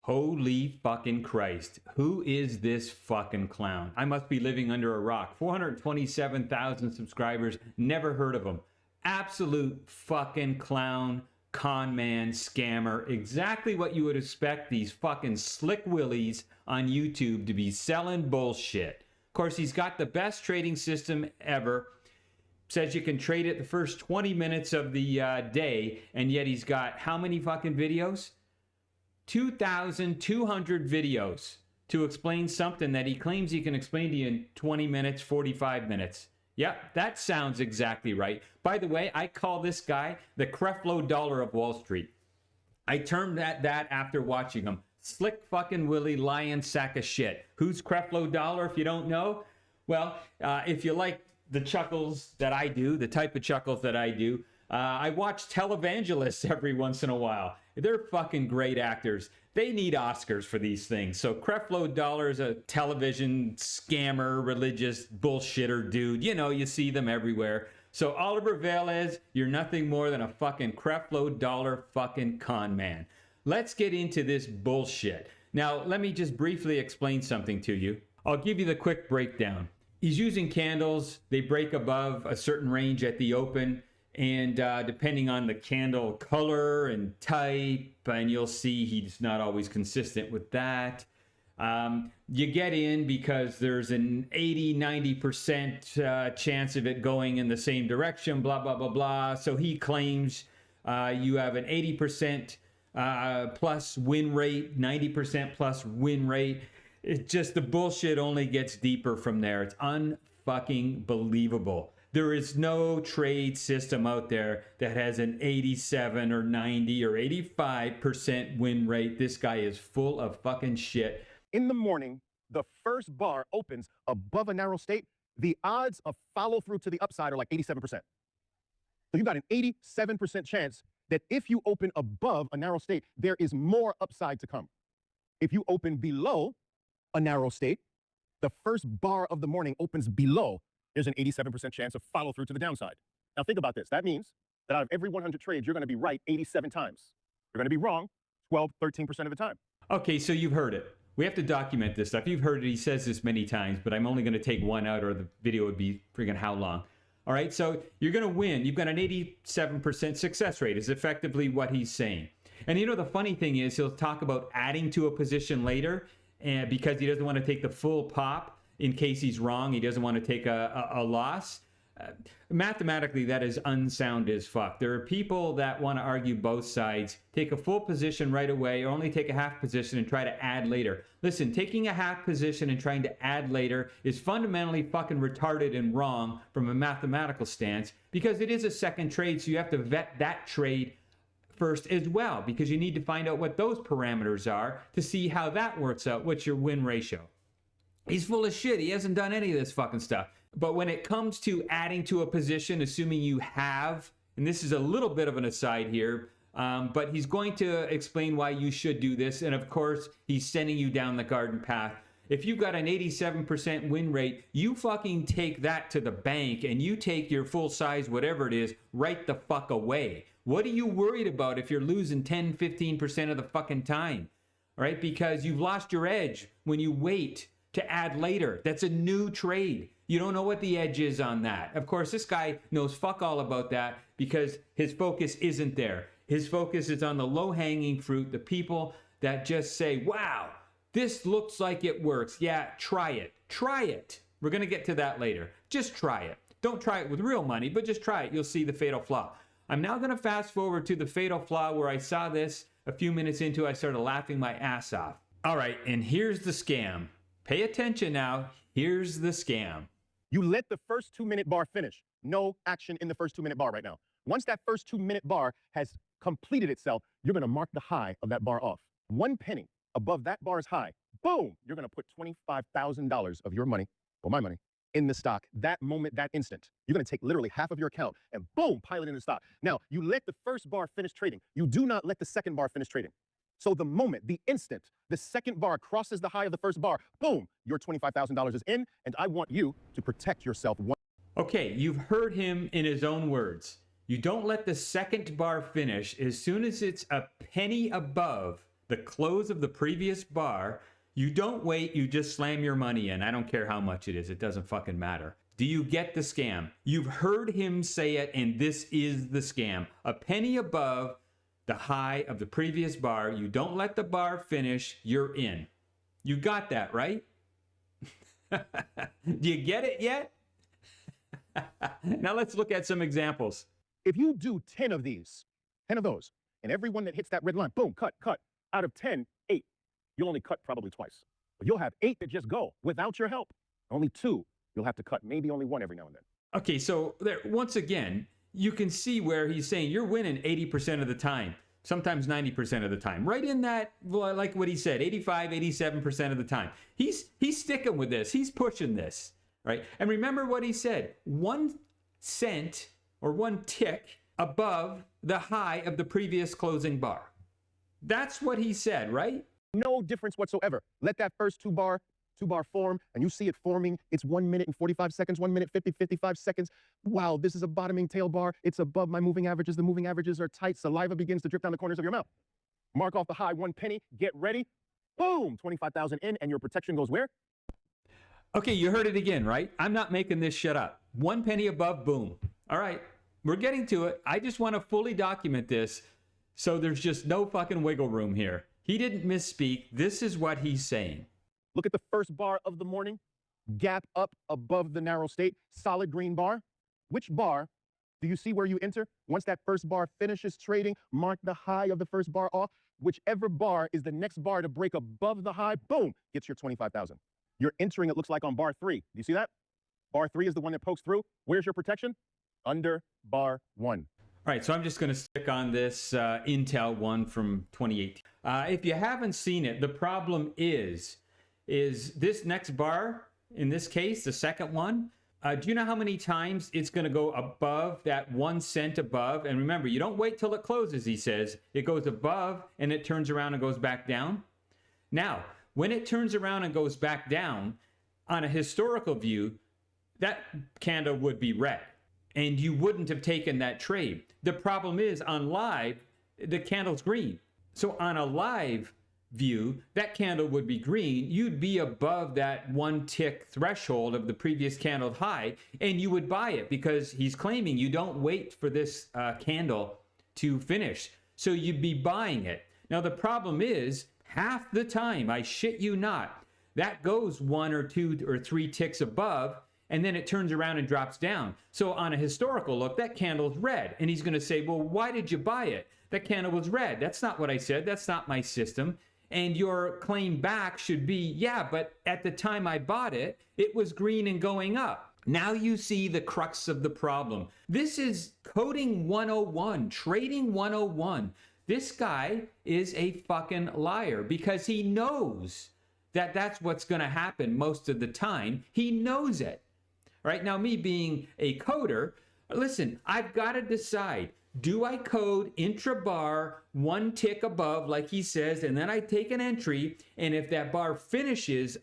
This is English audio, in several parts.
Holy fucking Christ. Who is this fucking clown? I must be living under a rock. 427,000 subscribers. Never heard of him. Absolute fucking clown, con man, scammer. Exactly what you would expect these fucking slick willies on YouTube to be selling bullshit. Of course, he's got the best trading system ever. Says you can trade it the first 20 minutes of the day, and yet he's got how many fucking videos? 2,200 videos to explain something that he claims he can explain to you in 20 minutes, 45 minutes. Yep, that sounds exactly right. By the way, I call this guy the Creflo Dollar of Wall Street. I termed that after watching him. Slick fucking Willie lion sack of shit. Who's Creflo Dollar if you don't know? Well, if you like the chuckles that I do, the type of chuckles that I do, I watch televangelists every once in a while. They're fucking great actors. They need Oscars for these things. So Creflo Dollar is a television scammer, religious bullshitter dude. You know, you see them everywhere. So Oliver Velez, you're nothing more than a fucking Creflo Dollar fucking con man. Let's get into this bullshit. Now, let me just briefly explain something to you. I'll give you the quick breakdown. He's using candles. They break above a certain range at the open. And depending on the candle color and type, and you'll see he's not always consistent with that. You get in because there's an 80-90% chance of it going in the same direction, blah, blah, blah, blah. So he claims you have an 80% plus win rate, 90% plus win rate. It's just the bullshit only gets deeper from there. It's unfucking believable. There is no trade system out there that has an 87 or 90 or 85% win rate. This guy is full of fucking shit. In the morning, the first bar opens above a narrow state. The odds of follow through to the upside are like 87%. So you've got an 87% chance that if you open above a narrow state, there is more upside to come. If you open below a narrow state, the first bar of the morning opens below, there's an 87% chance of follow through to the downside. Now think about this. That means that out of every 100 trades, you're going to be right 87 times. You're going to be wrong 12, 13% of the time. Okay, so you've heard it. We have to document this stuff. You've heard it. He says this many times, but I'm only going to take one out or the video would be friggin' how long. All right, so you're going to win. You've got an 87% success rate is effectively what he's saying. And you know, the funny thing is he'll talk about adding to a position later and because he doesn't want to take the full pop. In case he's wrong, he doesn't want to take a loss. Mathematically, that is unsound as fuck. There are people that want to argue both sides, take a full position right away, or only take a half position and try to add later. Listen, taking a half position and trying to add later is fundamentally fucking retarded and wrong from a mathematical stance because it is a second trade, so you have to vet that trade first as well because you need to find out what those parameters are to see how that works out. What's your win ratio? He's full of shit. He hasn't done any of this fucking stuff. But when it comes to adding to a position, assuming you have, and this is a little bit of an aside here, but he's going to explain why you should do this. And of course, he's sending you down the garden path. If you've got an 87% win rate, you fucking take that to the bank and you take your full size, whatever it is, right the fuck away. What are you worried about if you're losing 10, 15% of the fucking time? All right? Because you've lost your edge when you wait to add later. That's a new trade. You don't know what the edge is on that. Of course, this guy knows fuck all about that because his focus isn't there. His focus is on the low-hanging fruit, the people that just say, wow, this looks like it works. Yeah, try it. Try it. We're going to get to that later. Just try it. Don't try it with real money, but just try it. You'll see the fatal flaw. I'm now going to fast forward to the fatal flaw where I saw this a few minutes into. I started laughing my ass off. All right, and here's the scam. Pay attention now. Here's the scam. You let the first 2-minute bar finish. No action in the first 2-minute bar right now. Once that first 2-minute bar has completed itself, you're going to mark the high of that bar off. 1 penny above that bar's high, boom, you're going to put $25,000 of your money, or my money, in the stock. That moment, that instant, you're going to take literally half of your account and boom, pile it in the stock. Now, you let the first bar finish trading. You do not let the second bar finish trading. So the moment, the instant, the second bar crosses the high of the first bar, boom, your $25,000 is in, and I want you to protect yourself. Okay, you've heard him in his own words. You don't let the second bar finish. As soon as it's a penny above the close of the previous bar, you don't wait, you just slam your money in. I don't care how much it is. It doesn't fucking matter. Do you get the scam? You've heard him say it, and this is the scam. A penny above the high of the previous bar. You don't let the bar finish, you're in. You got that, right? Do you get it yet? Now let's look at some examples. If you do 10 of these, 10 of those, and every one that hits that red line, boom, cut. Out of 10, 8. You'll only cut probably twice. But you'll have 8 that just go without your help. Only 2 you'll have to cut, maybe only 1 every now and then. Okay, so there, once again, you can see where he's saying you're winning 80% of the time, sometimes 90% of the time. Right in that, like what he said, 85, 87% of the time. He's sticking with this. He's pushing this, right? And remember what he said, 1 cent or 1 tick above the high of the previous closing bar. That's what he said, right? No difference whatsoever. Let that first two bar form, and you see it forming. It's 1 minute and 45 seconds, 1 minute, 55 seconds. Wow, this is a bottoming tail bar. It's above my moving averages. The moving averages are tight. Saliva begins to drip down the corners of your mouth. Mark off the high, 1 penny. Get ready. Boom, 25,000 in, and your protection goes where? Okay, you heard it again, right? I'm not making this shit up. 1 penny above, boom. All right, we're getting to it. I just want to fully document this so there's just no fucking wiggle room here. He didn't misspeak. This is what he's saying. Look at the first bar of the morning. Gap up above the narrow state. Solid green bar. Which bar do you see where you enter? Once that first bar finishes trading, mark the high of the first bar off. Whichever bar is the next bar to break above the high, boom, gets your 25,000. You're entering, it looks like, on bar 3. Do you see that? Bar 3 is the one that pokes through. Where's your protection? Under bar 1. All right, so I'm just going to stick on this Intel one from 2018. If you haven't seen it, the problem is this next bar, in this case, the second one, do you know how many times it's going to go above that 1 cent above? And remember, you don't wait till it closes, he says. It goes above, and it turns around and goes back down. Now, when it turns around and goes back down, on a historical view, that candle would be red, and you wouldn't have taken that trade. The problem is, on live, the candle's green. So on a live view, that candle would be green. You'd be above that 1 tick threshold of the previous candle high, and you would buy it because he's claiming you don't wait for this candle to finish. So you'd be buying it. Now, the problem is, half the time, I shit you not, that goes 1 or 2 or 3 ticks above, and then it turns around and drops down. So on a historical look, that candle's red. And he's going to say, well, why did you buy it? That candle was red. That's not what I said. That's not my system. And your claim back should be, yeah, but at the time I bought it, it was green and going up. Now you see the crux of the problem. This is coding 101, trading 101. This guy is a fucking liar because he knows that that's what's going to happen most of the time. He knows it. Right now, me being a coder, listen, I've got to decide, do I code intra-bar 1 tick above, like he says, and then I take an entry, and if that bar finishes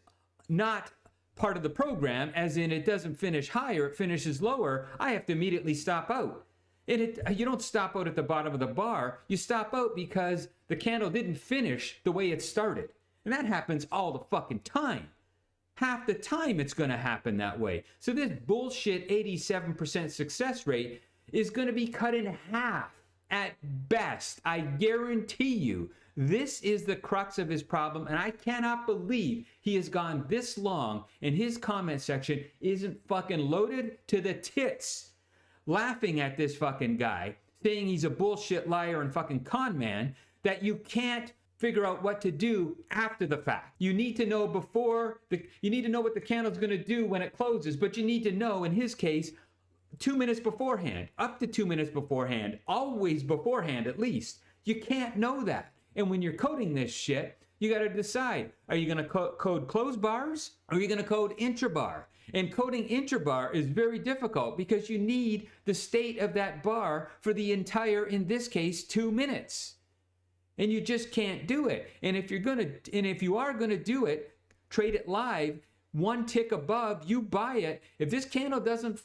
not part of the program, as in it doesn't finish higher, it finishes lower, I have to immediately stop out. And you don't stop out at the bottom of the bar, you stop out because the candle didn't finish the way it started. And that happens all the fucking time. Half the time it's going to happen that way. So this bullshit 87% success rate is going to be cut in half at best. I guarantee you. This is the crux of his problem, and I cannot believe he has gone this long and his comment section isn't fucking loaded to the tits, laughing at this fucking guy, saying he's a bullshit liar and fucking con man, that you can't figure out what to do after the fact. You need to know you need to know what the candle's going to do when it closes, but you need to know, in his case, 2 minutes beforehand, up to 2 minutes beforehand, always beforehand at least. You can't know that. And when you're coding this shit, you got to decide, are you going to code close bars or are you going to code intrabar? And coding intrabar is very difficult because you need the state of that bar for the entire, in this case, 2 minutes. And you just can't do it. And if you are going to do it, trade it live, 1 tick above, you buy it. If this candle doesn't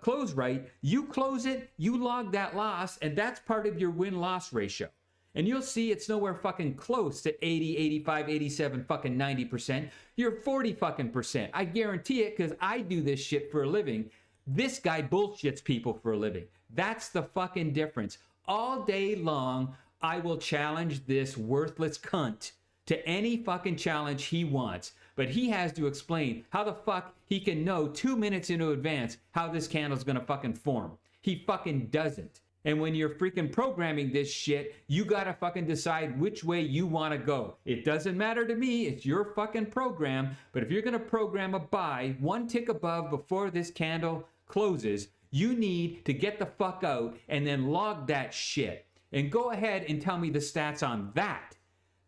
close right, you close it, you log that loss, and that's part of your win-loss ratio. And you'll see it's nowhere fucking close to 80, 85, 87, fucking 90%. You're 40 fucking percent. I guarantee it because I do this shit for a living. This guy bullshits people for a living. That's the fucking difference. All day long, I will challenge this worthless cunt to any fucking challenge he wants. But he has to explain how the fuck he can know 2 minutes into advance how this candle's gonna fucking form. He fucking doesn't. And when you're freaking programming this shit, you gotta fucking decide which way you wanna go. It doesn't matter to me, it's your fucking program, but if you're gonna program a buy one tick above before this candle closes, you need to get the fuck out and then log that shit. And go ahead and tell me the stats on that.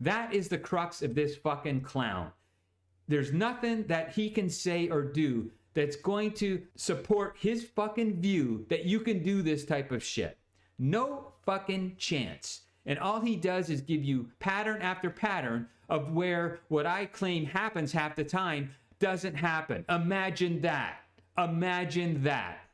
That is the crux of this fucking clown. There's nothing that he can say or do that's going to support his fucking view that you can do this type of shit. No fucking chance. And all he does is give you pattern after pattern of where what I claim happens half the time doesn't happen. Imagine that. Imagine that.